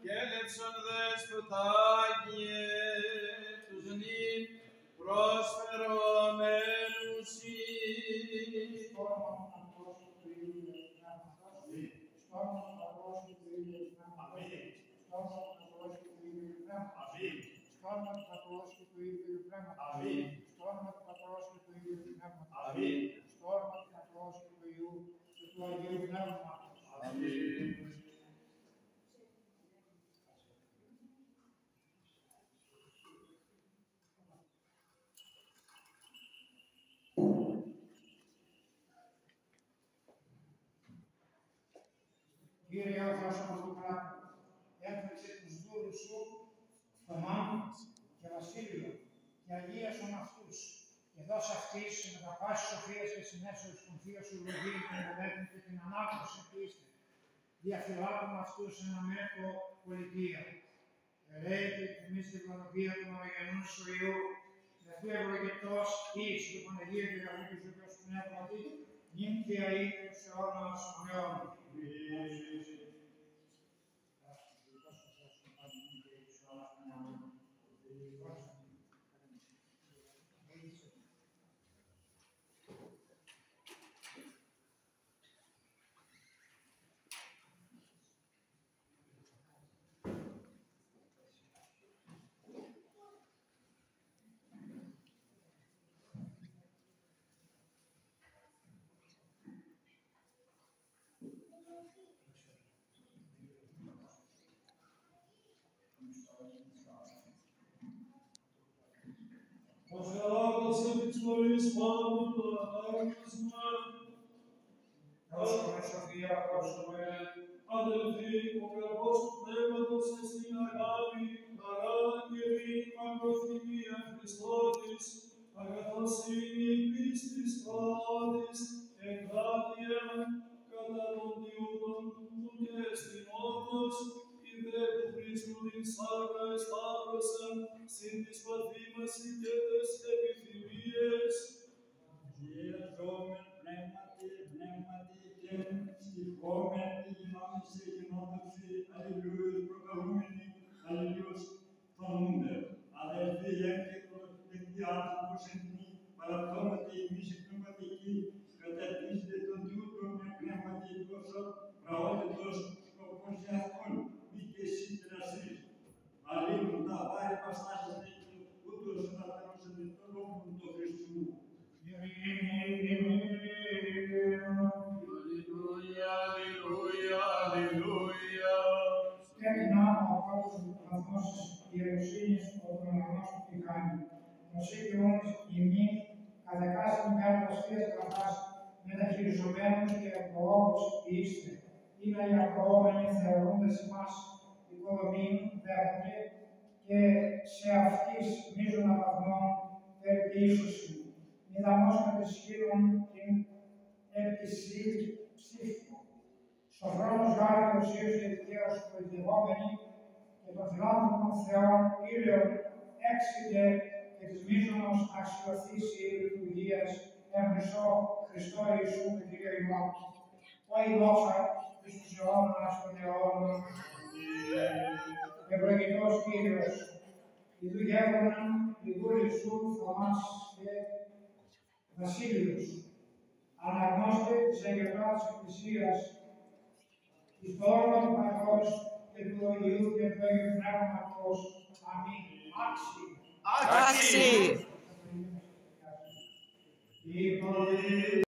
Κέλευσον δεσποτάκιε τους νυν προσφερόμενους εις. Κύριε ο Θεός Παντοκράτου, έφερξε τους δούλους σου στο Μάνο και Βασίλειο και αγίασον αυτούς και δώσε αυτής με τα πάση σοφίας και συνέσεως των θείων σου λογή την μελέτη και την ανάγνωση πίστη. Διαφυλάττουν αυτούς ένα μέτρο πολιτεία. Ελέγχει και εμείς την πλανοπία του μονογενούς σου Υιού, με του ευλογητός εις του Παναγίου και Γαλλικού του Θεός Πνεύματι, νυν και αεί τους αιώνας των αιώνων. Ως χαράκτος επιστολής πάντων των ανάγνωσμα, Δώσκομαι σοφία, δώσκομαι αδελφοί, ο καρπός του πνεύματος εστιν αγάπη, χαρά και ειρήνη, μακροθυμία Χριστότης, αγαθοσύνη, πίστης, χάρις, εγκράτεια, κατά των διούτων του και εστιν όρμος, ιδέ του Χριστού την σάρκα εσταύρωσαν, συν της παθήμας και τες επιθυμίες. Διαζόμεν πνεύματι και στοιχόμεν τη γνώμη σε γεννόταυση, αλληλούιος προκαλούμενοι, αλληλούιος φωνούνται. Αδελφοί, έγκαιτος εκ διάθρωπος εν μη, παραπτώματι εμείς οι πνευματικοί, καταρτίζετε τον τούτο με πνεύματι τόσο πραότητος σκοπός για αυτόν, μη και συντρασσείς. Αλλήλουν τα βάρη παστάσεις νέκης, ούτως να φέρωσαν τον λόγο του Χριστού. Αλληλούια, αλληλούια, αλληλούια. Στέκνα ο απόλυτος του βαθμός της ιεροσύνης των αναγνώστων τη χάνει. Προσήκει όμως ημί, κατεκάστην κάρτας θείας γραφάς, μεταχειριζομένους και ακροώμους είστε. Είναι οι ακροώμενοι θεωρούντες εμάς οικοδομήν δέχονται και σε αυτής μείζωνα βαθμών περιποιήσουσιν. Μηδαμός με τη σχήνων την επισύψηφο. Σοφρόνος γάρει και ουσίως και δικαίως προειδευόμενοι και των φιλάνθρωπων Θεών ήλιον έξιδε και της μείζωνος αξιωθής η λειτουργίας εν Χριστώ Χριστό Ιησού και Κύριε ημών. Όχι δόξα εις τους αιώνας των αιώνων. Ευλογητός Κύριος, ιδού γεύγοναν ιδού Ιησού Θωμάς και Βασίλειος, αναγνώστε της εγκεφάλης Εκκλησίας, εις το όνομα του Πατρός και του Υιού και του Αγίου Πνεύματος. Αμήν. Άξι. Άξι. Η